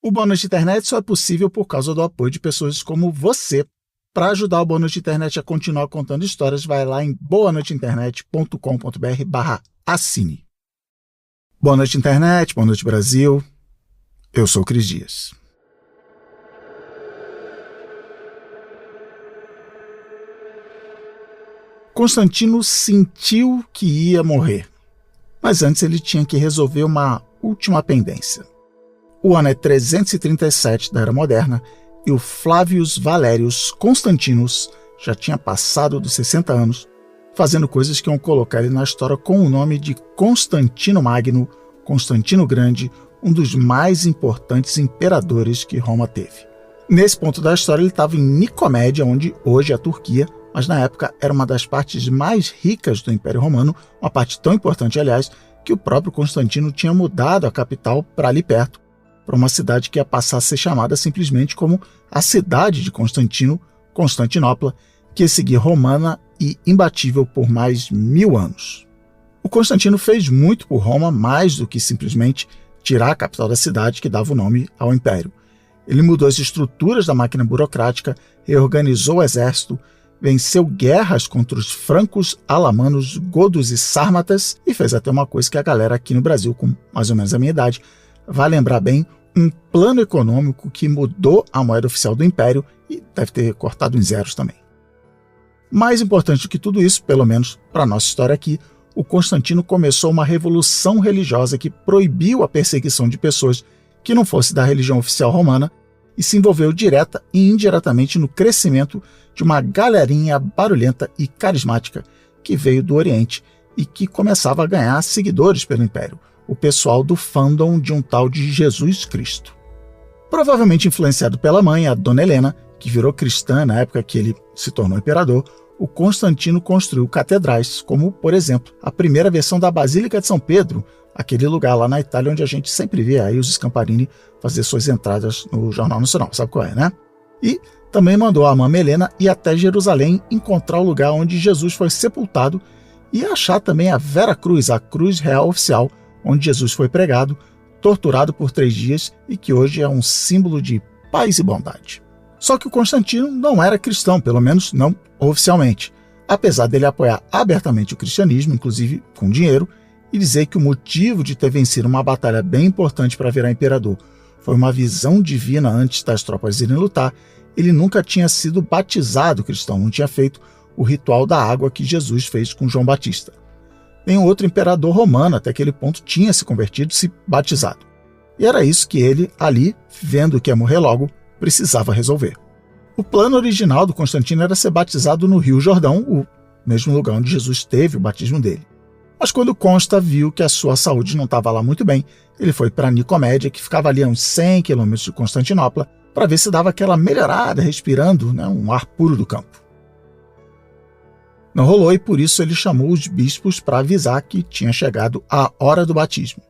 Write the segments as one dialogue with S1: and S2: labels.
S1: O Boa Noite Internet só é possível por causa do apoio de pessoas como você. Para ajudar o Boa Noite Internet a continuar contando histórias, vai lá em boanoiteinternet.com.br/assine. Boa noite, internet. Boa noite, Brasil. Eu sou o Cris Dias. Constantino sentiu que ia morrer, mas antes ele tinha que resolver uma última pendência. O ano é 337 da Era Moderna e o Flavius Valerius Constantinus já tinha passado dos 60 anos, fazendo coisas que iam colocar ele na história com o nome de Constantino Magno, Constantino Grande, um dos mais importantes imperadores que Roma teve. Nesse ponto da história ele estava em Nicomédia, onde hoje é a Turquia, mas na época era uma das partes mais ricas do Império Romano, uma parte tão importante, aliás, que o próprio Constantino tinha mudado a capital para ali perto, para uma cidade que ia passar a ser chamada simplesmente como a cidade de Constantino, Constantinopla, que ia seguir romana e imbatível por mais 1000 anos. O Constantino fez muito por Roma, mais do que simplesmente tirar a capital da cidade que dava o nome ao Império. Ele mudou as estruturas da máquina burocrática, reorganizou o exército, venceu guerras contra os francos, alamanos, godos e sármatas e fez até uma coisa que a galera aqui no Brasil, com mais ou menos a minha idade, vai lembrar bem, um plano econômico que mudou a moeda oficial do Império e deve ter cortado em zeros também. Mais importante do que tudo isso, pelo menos para a nossa história aqui, o Constantino começou uma revolução religiosa que proibiu a perseguição de pessoas que não fossem da religião oficial romana e se envolveu direta e indiretamente no crescimento de uma galerinha barulhenta e carismática que veio do Oriente e que começava a ganhar seguidores pelo Império, o pessoal do fandom de um tal de Jesus Cristo. Provavelmente influenciado pela mãe, a Dona Helena, que virou cristã na época que ele se tornou imperador, o Constantino construiu catedrais, como, por exemplo, a primeira versão da Basílica de São Pedro, aquele lugar lá na Itália onde a gente sempre vê aí os Scamparini fazer suas entradas no Jornal Nacional, sabe qual é, né? E também mandou a Mãe Helena ir até Jerusalém encontrar o lugar onde Jesus foi sepultado e achar também a Vera Cruz, a cruz real oficial, onde Jesus foi pregado, torturado por 3 dias e que hoje é um símbolo de paz e bondade. Só que o Constantino não era cristão, pelo menos não oficialmente, apesar dele apoiar abertamente o cristianismo, inclusive com dinheiro, e dizer que o motivo de ter vencido uma batalha bem importante para virar imperador foi uma visão divina antes das tropas irem lutar. Ele nunca tinha sido batizado cristão, não tinha feito o ritual da água que Jesus fez com João Batista. Nenhum outro imperador romano até aquele ponto tinha se convertido, se batizado. E era isso que ele, ali, vendo que ia morrer logo, precisava resolver. O plano original do Constantino era ser batizado no Rio Jordão, o mesmo lugar onde Jesus teve o batismo dele. Mas quando Consta viu que a sua saúde não estava lá muito bem, ele foi para Nicomédia, que ficava ali a uns 100 quilômetros de Constantinopla, para ver se dava aquela melhorada, respirando, um ar puro do campo. Não rolou e por isso ele chamou os bispos para avisar que tinha chegado a hora do batismo.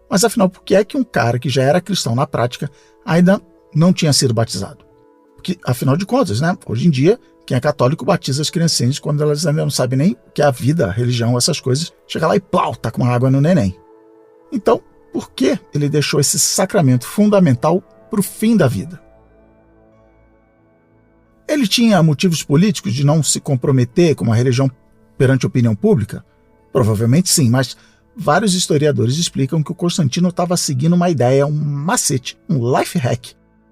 S1: Mas afinal, por que é que um cara que já era cristão na prática ainda não tinha sido batizado? Porque, afinal de contas, hoje em dia, quem é católico batiza as criancinhas quando elas ainda não sabem nem o que é a vida, a religião, essas coisas. Chega lá e plau, tá com uma água no neném. Então, por que ele deixou esse sacramento fundamental para o fim da vida? Ele tinha motivos políticos de não se comprometer com a religião perante a opinião pública? Provavelmente sim, mas vários historiadores explicam que o Constantino estava seguindo uma ideia, um macete, um life hack,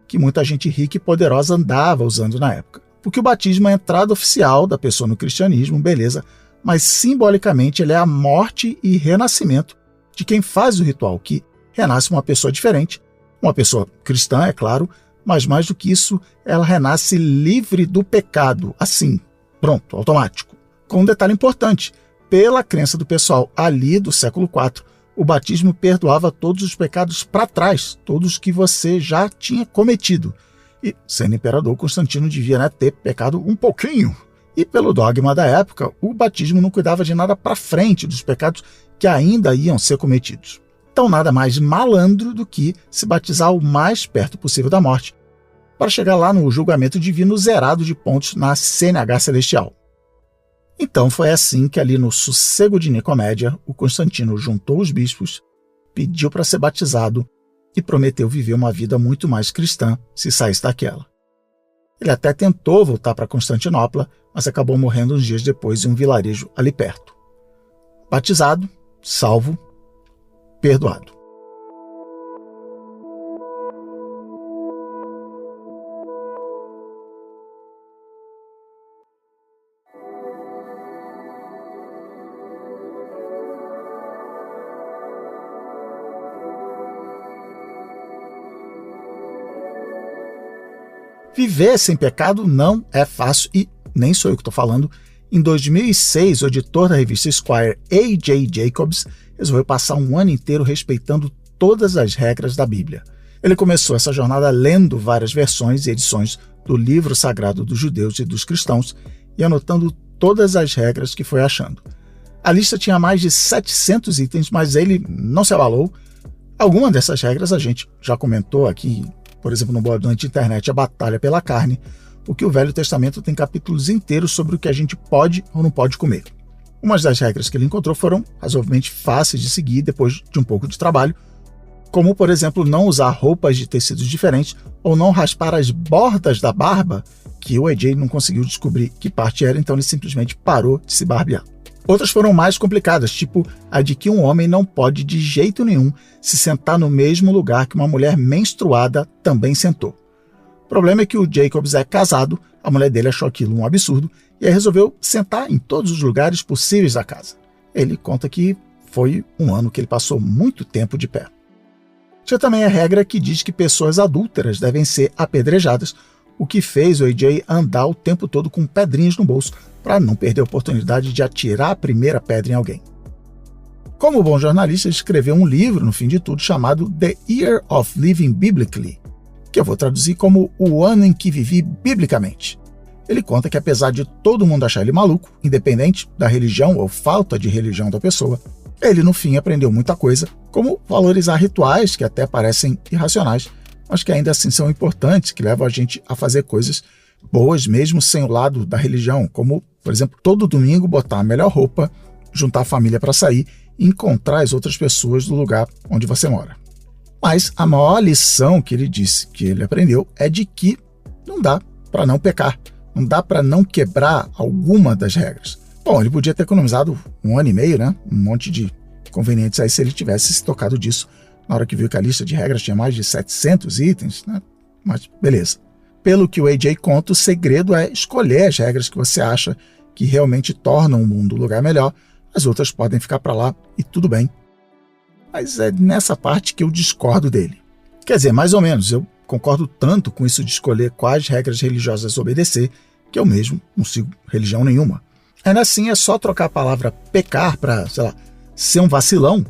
S1: que muita gente rica e poderosa andava usando na época. Porque o batismo é a entrada oficial da pessoa no cristianismo, beleza, mas simbolicamente ele é a morte e renascimento de quem faz o ritual, que renasce uma pessoa diferente, uma pessoa cristã, é claro, mas mais do que isso, ela renasce livre do pecado, assim, pronto, automático. Com um detalhe importante, pela crença do pessoal ali do século IV, o batismo perdoava todos os pecados para trás, todos que você já tinha cometido. E, sendo imperador, Constantino devia ter pecado um pouquinho. E pelo dogma da época, o batismo não cuidava de nada para frente dos pecados que ainda iam ser cometidos. Então nada mais malandro do que se batizar o mais perto possível da morte, para chegar lá no julgamento divino zerado de pontos na CNH celestial. Então foi assim que ali no sossego de Nicomédia, o Constantino juntou os bispos, pediu para ser batizado e prometeu viver uma vida muito mais cristã se saísse daquela. Ele até tentou voltar para Constantinopla, mas acabou morrendo uns dias depois em um vilarejo ali perto. Batizado, salvo, perdoado. Viver sem pecado não é fácil e nem sou eu que estou falando. Em 2006, o editor da revista Esquire, A.J. Jacobs, resolveu passar um ano inteiro respeitando todas as regras da Bíblia. Ele começou essa jornada lendo várias versões e edições do livro sagrado dos judeus e dos cristãos e anotando todas as regras que foi achando. A lista tinha mais de 700 itens, mas ele não se abalou. Algumas dessas regras a gente já comentou aqui, por exemplo, no Boa Noite Internet, a Batalha pela Carne, porque o Velho Testamento tem capítulos inteiros sobre o que a gente pode ou não pode comer. Umas das regras que ele encontrou foram razoavelmente fáceis de seguir depois de um pouco de trabalho, como, por exemplo, não usar roupas de tecidos diferentes ou não raspar as bordas da barba, que o AJ não conseguiu descobrir que parte era, então ele simplesmente parou de se barbear. Outras foram mais complicadas, tipo a de que um homem não pode de jeito nenhum se sentar no mesmo lugar que uma mulher menstruada também sentou. O problema é que o Jacobs é casado, a mulher dele achou aquilo um absurdo e aí resolveu sentar em todos os lugares possíveis da casa. Ele conta que foi um ano que ele passou muito tempo de pé. Tinha também a regra que diz que pessoas adúlteras devem ser apedrejadas, o que fez o AJ andar o tempo todo com pedrinhas no bolso para não perder a oportunidade de atirar a primeira pedra em alguém. Como bom jornalista, ele escreveu um livro, no fim de tudo, chamado The Year of Living Biblically, que eu vou traduzir como O Ano em que Vivi Biblicamente. Ele conta que apesar de todo mundo achar ele maluco, independente da religião ou falta de religião da pessoa, ele no fim aprendeu muita coisa, como valorizar rituais que até parecem irracionais, mas que ainda assim são importantes, que levam a gente a fazer coisas boas mesmo sem o lado da religião, como, por exemplo, todo domingo botar a melhor roupa, juntar a família para sair e encontrar as outras pessoas do lugar onde você mora. Mas a maior lição que ele disse que ele aprendeu é de que não dá para não pecar, não dá para não quebrar alguma das regras. Bom, ele podia ter economizado 1 ano e meio, né? Um monte de convenientes aí se ele tivesse se tocado disso na hora que viu que a lista de regras tinha mais de 700 itens, né? Mas beleza. Pelo que o AJ conta, o segredo é escolher as regras que você acha que realmente tornam o mundo um lugar melhor. As outras podem ficar para lá e tudo bem. Mas é nessa parte que eu discordo dele. Quer dizer, mais ou menos, eu concordo tanto com isso de escolher quais regras religiosas obedecer, que eu mesmo não sigo religião nenhuma. Ainda assim, é só trocar a palavra pecar para, ser um vacilão,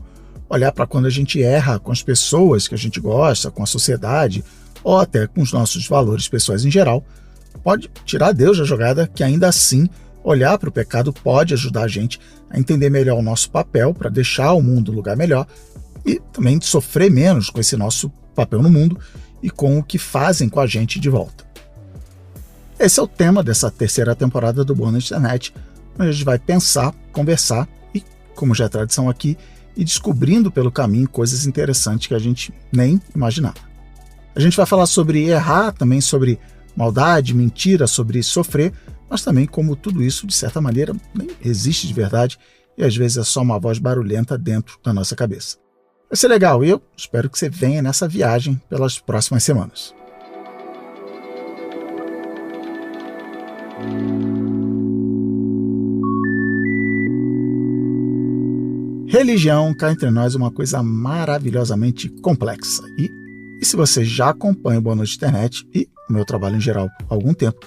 S1: olhar para quando a gente erra com as pessoas que a gente gosta, com a sociedade, ou até com os nossos valores pessoais em geral, pode tirar Deus da jogada, que ainda assim olhar para o pecado pode ajudar a gente a entender melhor o nosso papel para deixar o mundo um lugar melhor e também sofrer menos com esse nosso papel no mundo e com o que fazem com a gente de volta. Esse é o tema dessa terceira temporada do Boa Noite Internet, onde a gente vai pensar, conversar e, como já é tradição aqui, ir descobrindo pelo caminho coisas interessantes que a gente nem imaginava. A gente vai falar sobre errar, também sobre maldade, mentira, sobre sofrer, mas também como tudo isso, de certa maneira, nem existe de verdade e às vezes é só uma voz barulhenta dentro da nossa cabeça. Vai ser legal e eu espero que você venha nessa viagem pelas próximas semanas. Religião, cá entre nós, é uma coisa maravilhosamente complexa. E se você já acompanha o Boa Noite Internet e o meu trabalho em geral há algum tempo,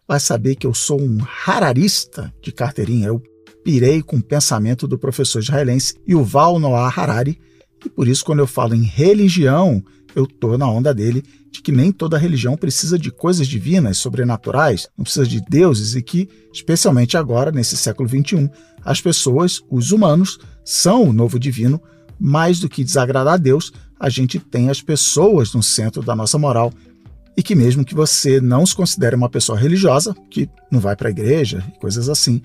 S1: vai saber que eu sou um hararista de carteirinha. Eu pirei com o pensamento do professor israelense Yuval Noah Harari, e por isso quando eu falo em religião, eu estou na onda dele de que nem toda religião precisa de coisas divinas, sobrenaturais, não precisa de deuses e que, especialmente agora, nesse século XXI, as pessoas, os humanos, são o novo divino. Mais do que desagradar a Deus, a gente tem as pessoas no centro da nossa moral e que mesmo que você não se considere uma pessoa religiosa, que não vai para a igreja e coisas assim,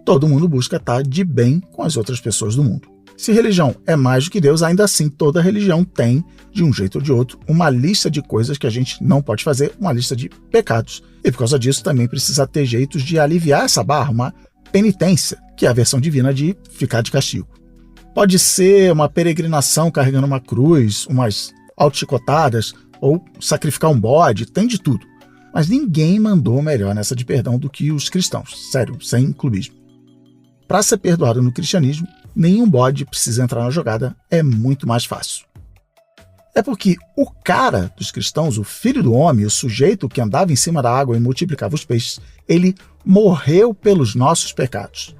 S1: todo mundo busca estar de bem com as outras pessoas do mundo. Se religião é mais do que Deus, ainda assim toda religião tem, de um jeito ou de outro, uma lista de coisas que a gente não pode fazer, uma lista de pecados. E por causa disso também precisa ter jeitos de aliviar essa barra, uma penitência, que é a versão divina de ficar de castigo. Pode ser uma peregrinação carregando uma cruz, umas autochicotadas, ou sacrificar um bode, tem de tudo. Mas ninguém mandou melhor nessa de perdão do que os cristãos, sério, sem clubismo. Para ser perdoado no cristianismo, nenhum bode precisa entrar na jogada, é muito mais fácil. É porque o cara dos cristãos, o filho do homem, o sujeito que andava em cima da água e multiplicava os peixes, ele morreu pelos nossos pecados.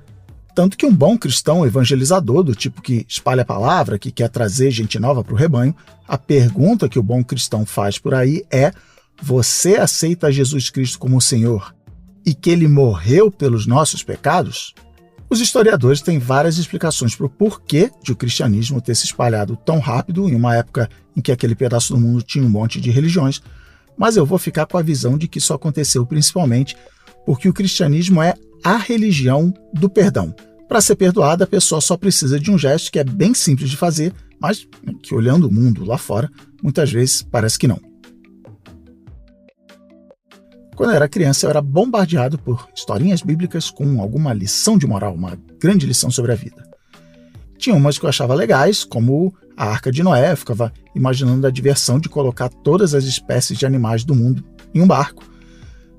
S1: Tanto que um bom cristão evangelizador, do tipo que espalha a palavra, que quer trazer gente nova para o rebanho, a pergunta que o bom cristão faz por aí é: você aceita Jesus Cristo como o Senhor e que ele morreu pelos nossos pecados? Os historiadores têm várias explicações para o porquê de o cristianismo ter se espalhado tão rápido em uma época em que aquele pedaço do mundo tinha um monte de religiões, mas eu vou ficar com a visão de que isso aconteceu principalmente porque o cristianismo é a religião do perdão. Para ser perdoada, a pessoa só precisa de um gesto que é bem simples de fazer, mas que, olhando o mundo lá fora, muitas vezes parece que não. Quando eu era criança, eu era bombardeado por historinhas bíblicas com alguma lição de moral, uma grande lição sobre a vida. Tinha umas que eu achava legais, como a Arca de Noé, eu ficava imaginando a diversão de colocar todas as espécies de animais do mundo em um barco.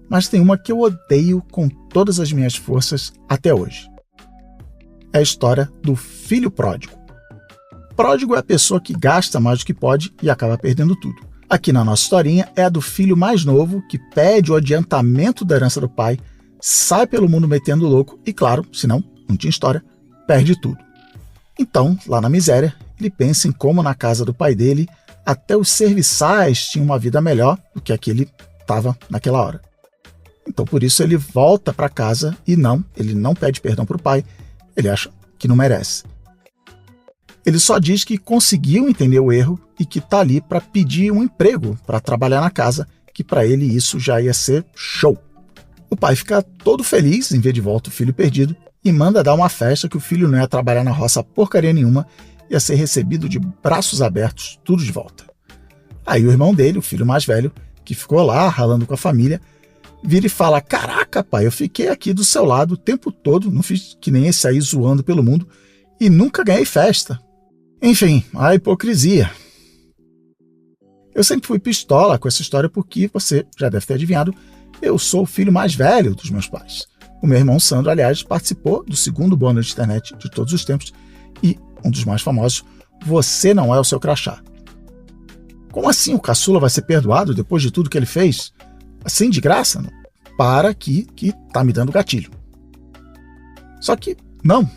S1: Mas tem uma que eu odeio com todas as minhas forças até hoje. É a história do filho pródigo. Pródigo é a pessoa que gasta mais do que pode e acaba perdendo tudo. Aqui na nossa historinha é a do filho mais novo que pede o adiantamento da herança do pai, sai pelo mundo metendo louco e, claro, senão não tinha história, perde tudo. Então, lá na miséria, ele pensa em como na casa do pai dele até os serviçais tinham uma vida melhor do que a que ele estava naquela hora. Então, por isso, ele volta para casa e ele não pede perdão para o pai, ele acha que não merece. Ele só diz que conseguiu entender o erro e que está ali para pedir um emprego, para trabalhar na casa, que para ele isso já ia ser show. O pai fica todo feliz em ver de volta o filho perdido e manda dar uma festa que o filho não ia trabalhar na roça porcaria nenhuma, ia ser recebido de braços abertos, tudo de volta. Aí o irmão dele, o filho mais velho, que ficou lá ralando com a família, vira e fala: caraca, pai, eu fiquei aqui do seu lado o tempo todo, não fiz que nem esse aí zoando pelo mundo e nunca ganhei festa. Enfim, a hipocrisia. Eu sempre fui pistola com essa história porque, você já deve ter adivinhado, eu sou o filho mais velho dos meus pais. O meu irmão Sandro, aliás, participou do segundo bônus de internet de todos os tempos e um dos mais famosos, Você Não É o Seu Crachá. Como assim o caçula vai ser perdoado depois de tudo que ele fez? Assim, de graça? Para que tá me dando gatilho. Só que não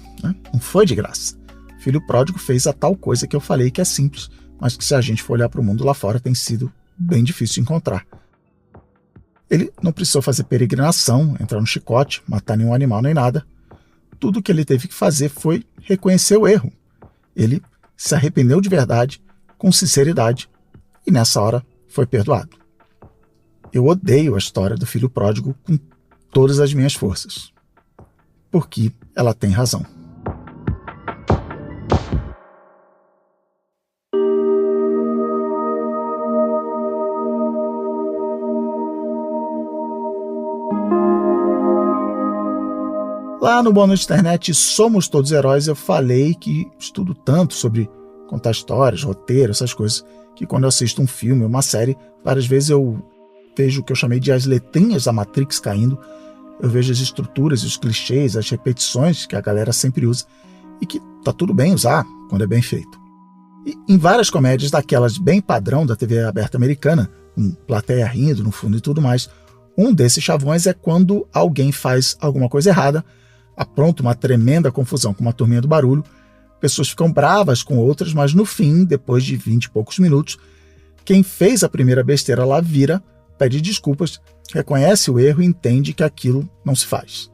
S1: foi de graça. Filho pródigo fez a tal coisa que eu falei que é simples, mas que se a gente for olhar para o mundo lá fora tem sido bem difícil de encontrar. Ele não precisou fazer peregrinação, entrar no chicote, matar nenhum animal nem nada. Tudo que ele teve que fazer foi reconhecer o erro. Ele se arrependeu de verdade, com sinceridade, e nessa hora foi perdoado. Eu odeio a história do filho pródigo com todas as minhas forças, porque ela tem razão. Lá no bônus de internet Somos Todos Heróis, eu falei que estudo tanto sobre contar histórias, roteiro, essas coisas, que quando eu assisto um filme, uma série, várias vezes eu vejo o que eu chamei de as letrinhas da Matrix caindo, eu vejo as estruturas, os clichês, as repetições que a galera sempre usa e que tá tudo bem usar quando é bem feito. E em várias comédias daquelas bem padrão da TV aberta americana, com plateia rindo no fundo e tudo mais, um desses chavões é quando alguém faz alguma coisa errada, apronta uma tremenda confusão com uma turminha do barulho, pessoas ficam bravas com outras, mas no fim, depois de 20 e poucos minutos, quem fez a primeira besteira lá vira, pede desculpas, reconhece o erro e entende que aquilo não se faz.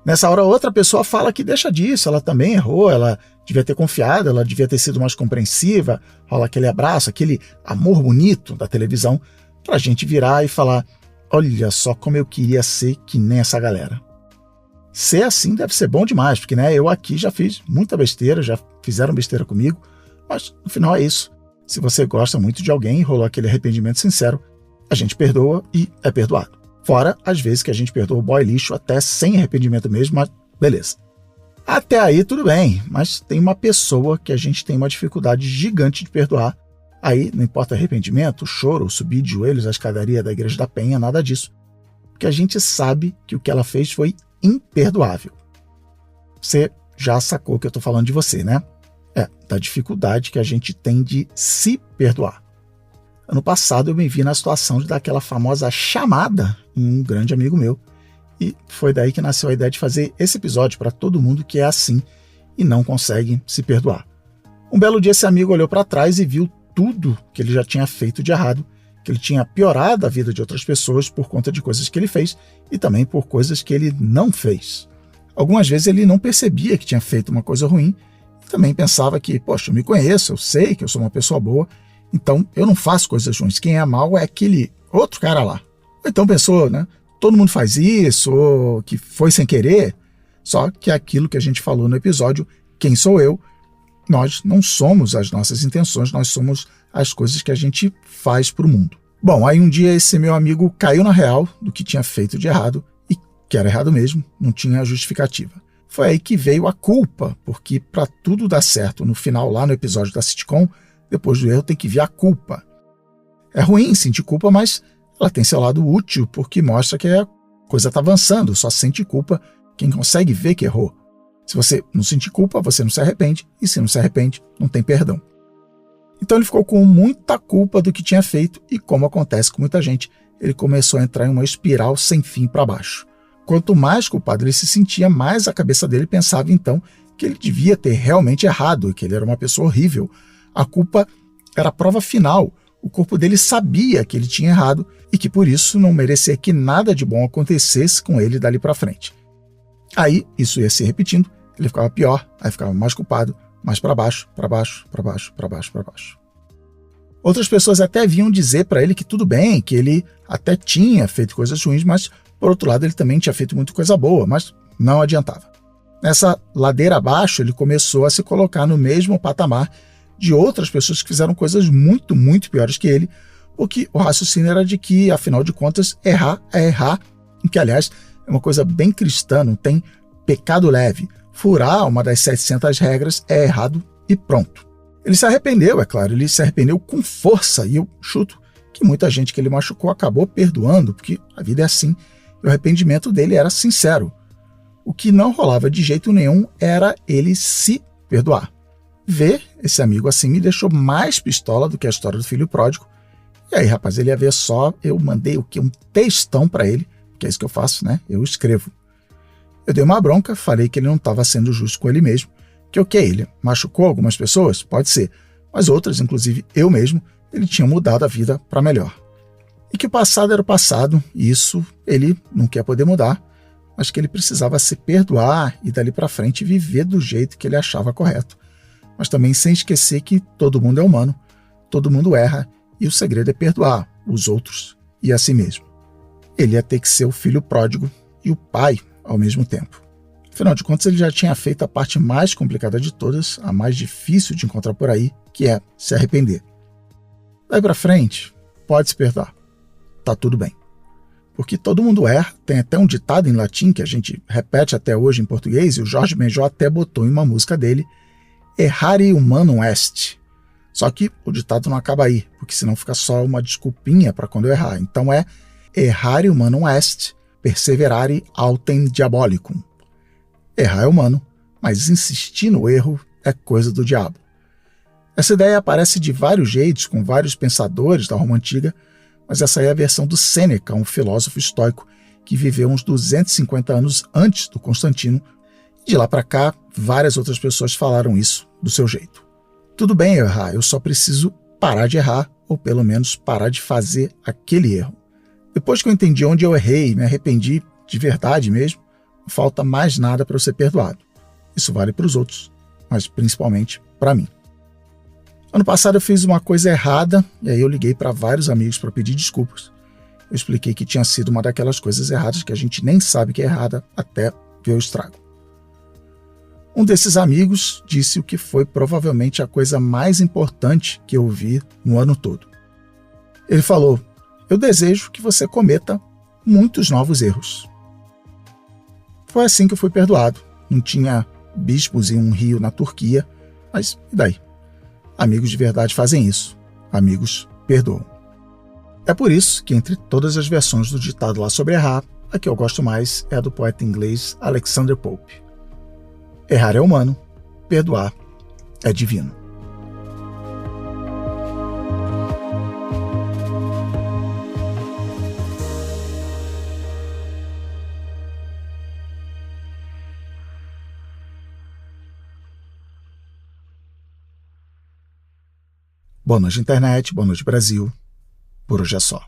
S1: Nessa hora, outra pessoa fala que deixa disso, ela também errou, ela devia ter confiado, ela devia ter sido mais compreensiva, rola aquele abraço, aquele amor bonito da televisão, pra gente virar e falar: olha só como eu queria ser que nem essa galera. ser assim deve ser bom demais, porque né, eu aqui já fiz muita besteira, já fizeram besteira comigo, mas no final é isso. Se você gosta muito de alguém e rolou aquele arrependimento sincero, a gente perdoa e é perdoado. Fora as vezes que a gente perdoa o boy lixo até sem arrependimento mesmo, mas beleza. Até aí tudo bem, mas tem uma pessoa que a gente tem uma dificuldade gigante de perdoar. Aí não importa arrependimento, choro, subir de joelhos à escadaria da Igreja da Penha, nada disso. Porque a gente sabe que o que ela fez foi imperdoável. Você já sacou que eu estou falando de você, né? Da dificuldade que a gente tem de se perdoar. Ano passado eu me vi na situação de dar aquela famosa chamada em um grande amigo meu. E foi daí que nasceu a ideia de fazer esse episódio para todo mundo que é assim e não consegue se perdoar. Um belo dia esse amigo olhou para trás e viu tudo que ele já tinha feito de errado, que ele tinha piorado a vida de outras pessoas por conta de coisas que ele fez e também por coisas que ele não fez. Algumas vezes ele não percebia que tinha feito uma coisa ruim e também pensava que, poxa, eu me conheço, eu sei que eu sou uma pessoa boa, então eu não faço coisas ruins. Quem é mal é aquele outro cara lá. Então pensou, né? Todo mundo faz isso, ou que foi sem querer. Só que aquilo que a gente falou no episódio, quem sou eu? Nós não somos as nossas intenções, nós somos as coisas que a gente faz para o mundo. Bom, aí um dia esse meu amigo caiu na real do que tinha feito de errado, e que era errado mesmo, não tinha justificativa. Foi aí que veio a culpa, porque para tudo dar certo no final, lá no episódio da sitcom, depois do erro tem que vir a culpa. É ruim sentir culpa, mas ela tem seu lado útil, porque mostra que a coisa está avançando, só sente culpa quem consegue ver que errou. Se você não sentir culpa, você não se arrepende, e se não se arrepende, não tem perdão. Então ele ficou com muita culpa do que tinha feito, e como acontece com muita gente, ele começou a entrar em uma espiral sem fim para baixo. Quanto mais culpado ele se sentia, mais a cabeça dele pensava então que ele devia ter realmente errado, que ele era uma pessoa horrível. A culpa era a prova final. O corpo dele sabia que ele tinha errado e que por isso não merecia que nada de bom acontecesse com ele dali para frente. Aí isso ia se repetindo, ele ficava pior, aí ficava mais culpado, mais para baixo, para baixo, para baixo, para baixo, para baixo. Outras pessoas até vinham dizer para ele que tudo bem, que ele até tinha feito coisas ruins, mas por outro lado ele também tinha feito muita coisa boa, mas não adiantava. Nessa ladeira abaixo ele começou a se colocar no mesmo patamar de outras pessoas que fizeram coisas muito, muito piores que ele, porque o raciocínio era de que, afinal de contas, errar é errar, que, aliás, é uma coisa bem cristã, não tem pecado leve. Furar uma das 700 regras é errado e pronto. Ele se arrependeu, é claro, ele se arrependeu com força, e eu chuto que muita gente que ele machucou acabou perdoando, porque a vida é assim, e o arrependimento dele era sincero. O que não rolava de jeito nenhum era ele se perdoar. Ver esse amigo assim me deixou mais pistola do que a história do filho pródigo. E aí, rapaz, ele ia ver só, eu mandei o quê? Um textão para ele, que é isso que eu faço, né? Eu escrevo. Eu dei uma bronca, falei que ele não estava sendo justo com ele mesmo, que ok, ele machucou algumas pessoas, pode ser, mas outras, inclusive eu mesmo, ele tinha mudado a vida para melhor. E que o passado era o passado, e isso ele não quer poder mudar, mas que ele precisava se perdoar e dali para frente viver do jeito que ele achava correto. Mas também sem esquecer que todo mundo é humano, todo mundo erra, e o segredo é perdoar os outros e a si mesmo. Ele ia ter que ser o filho pródigo e o pai ao mesmo tempo. Afinal de contas, ele já tinha feito a parte mais complicada de todas, a mais difícil de encontrar por aí, que é se arrepender. Daí pra frente, pode se perdoar. Tá tudo bem. Porque todo mundo erra, tem até um ditado em latim que a gente repete até hoje em português, e o Jorge Benjó até botou em uma música dele, errare humanum est. Só que o ditado não acaba aí, porque senão fica só uma desculpinha para quando eu errar. Então é errare humanum est, perseverare autem diabolicum. Errar é humano, mas insistir no erro é coisa do diabo. Essa ideia aparece de vários jeitos, com vários pensadores da Roma Antiga, mas essa é a versão do Sêneca, um filósofo estoico que viveu uns 250 anos antes do Constantino. De lá para cá, várias outras pessoas falaram isso do seu jeito. Tudo bem eu errar, eu só preciso parar de errar, ou pelo menos parar de fazer aquele erro. Depois que eu entendi onde eu errei e me arrependi de verdade mesmo, não falta mais nada para eu ser perdoado. Isso vale para os outros, mas principalmente para mim. Ano passado eu fiz uma coisa errada, e aí eu liguei para vários amigos para pedir desculpas. Eu expliquei que tinha sido uma daquelas coisas erradas que a gente nem sabe que é errada até ver o estrago. Um desses amigos disse o que foi provavelmente a coisa mais importante que eu vi no ano todo. Ele falou: eu desejo que você cometa muitos novos erros. Foi assim que eu fui perdoado. Não tinha bispos em um rio na Turquia, mas e daí? Amigos de verdade fazem isso. Amigos perdoam. É por isso que entre todas as versões do ditado lá sobre errar, a que eu gosto mais é a do poeta inglês Alexander Pope. Errar é humano, perdoar é divino. Boa noite, internet. Boa noite, Brasil. Por hoje é só.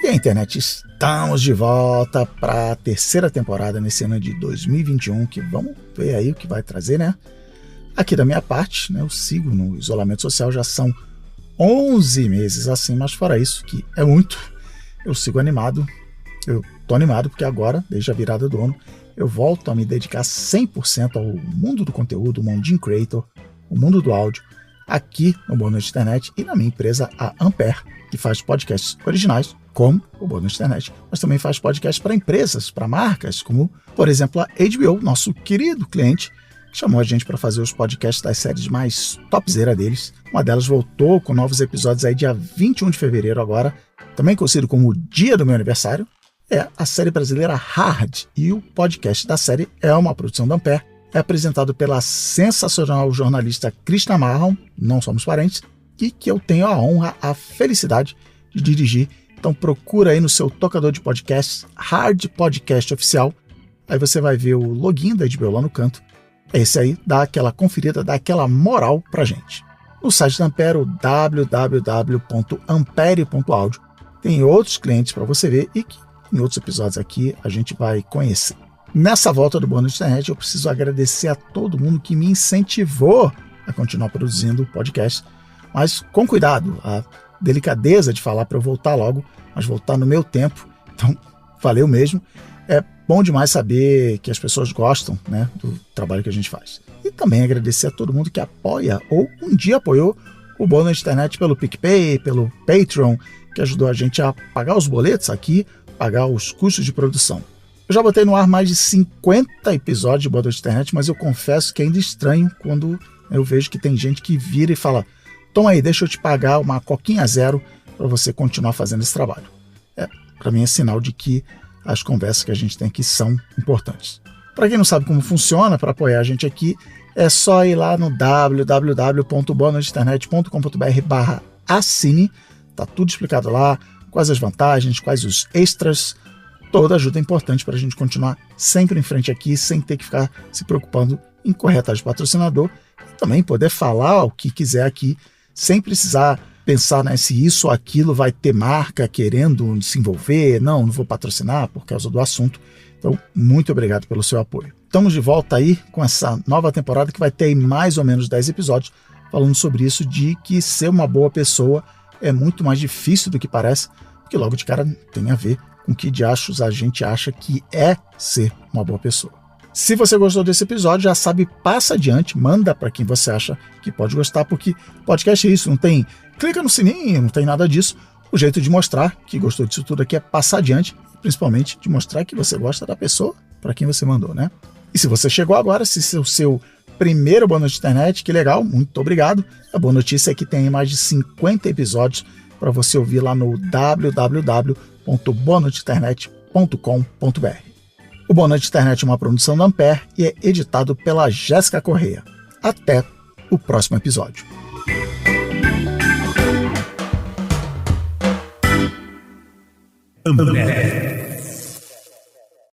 S1: E a internet, estamos de volta para a terceira temporada nesse ano de 2021, que vamos ver aí o que vai trazer, né? Aqui da minha parte, né, eu sigo no isolamento social, já são 11 meses assim, mas fora isso, que é muito, eu sigo animado. Eu tô animado porque agora, desde a virada do ano, eu volto a me dedicar 100% ao mundo do conteúdo, o Mundinho Creator, o mundo do áudio, aqui no Boa Noite Internet e na minha empresa, a Ampere, que faz podcasts originais, como o Boa Noite Internet, mas também faz podcasts para empresas, para marcas, como, por exemplo, a HBO, nosso querido cliente, que chamou a gente para fazer os podcasts das séries mais topzera deles. Uma delas voltou com novos episódios aí dia 21 de fevereiro agora, também conhecido como o dia do meu aniversário. É a série brasileira Hard, e o podcast da série é uma produção da Ampere, é apresentado pela sensacional jornalista Krishna Marham, não somos parentes, e que eu tenho a honra, a felicidade de dirigir. Então procura aí no seu tocador de podcasts, Hard Podcast Oficial, aí você vai ver o login da HBO lá no canto. Esse aí dá aquela conferida, dá aquela moral pra gente. No site da Ampere, o www.ampere.audio, tem outros clientes para você ver e que em outros episódios aqui a gente vai conhecer. Nessa volta do Boa Noite Internet, eu preciso agradecer a todo mundo que me incentivou a continuar produzindo podcast, mas com cuidado, a delicadeza de falar para eu voltar logo, mas voltar no meu tempo. Então, valeu mesmo. É bom demais saber que as pessoas gostam, né, do trabalho que a gente faz. E também agradecer a todo mundo que apoia ou um dia apoiou o Boa Noite Internet pelo PicPay, pelo Patreon, que ajudou a gente a pagar os boletos aqui, pagar os custos de produção. Eu já botei no ar mais de 50 episódios de Boa Noite Internet, mas eu confesso que é ainda estranho quando eu vejo que tem gente que vira e fala: toma aí, deixa eu te pagar uma coquinha zero para você continuar fazendo esse trabalho. Para mim é sinal de que as conversas que a gente tem aqui são importantes. Para quem não sabe como funciona, para apoiar a gente aqui, é só ir lá no www.boanoiteinternet.com.br/assine, tá tudo explicado lá, quais as vantagens, quais os extras. Toda ajuda é importante para a gente continuar sempre em frente aqui, sem ter que ficar se preocupando em correr atrás de patrocinador, e também poder falar o que quiser aqui, sem precisar pensar, né, se isso ou aquilo vai ter marca querendo se envolver, não vou patrocinar por causa do assunto. Então, muito obrigado pelo seu apoio. Estamos de volta aí com essa nova temporada que vai ter aí mais ou menos 10 episódios falando sobre isso, de que ser uma boa pessoa é muito mais difícil do que parece, porque logo de cara tem a ver com que diachos a gente acha que é ser uma boa pessoa. Se você gostou desse episódio, já sabe, passa adiante, manda para quem você acha que pode gostar, porque podcast é isso, não tem clica no sininho, não tem nada disso. O jeito de mostrar que gostou disso tudo aqui é passar adiante, principalmente de mostrar que você gosta da pessoa para quem você mandou, né? E se você chegou agora, se esse é o seu primeiro Boa Noite Internet, que legal, muito obrigado. A boa notícia é que tem mais de 50 episódios para você ouvir lá no www.boanoiteinternet.com.br. O Boa Noite Internet é uma produção da Ampere e é editado pela Jéssica Correia. Até o próximo episódio.
S2: Ampere.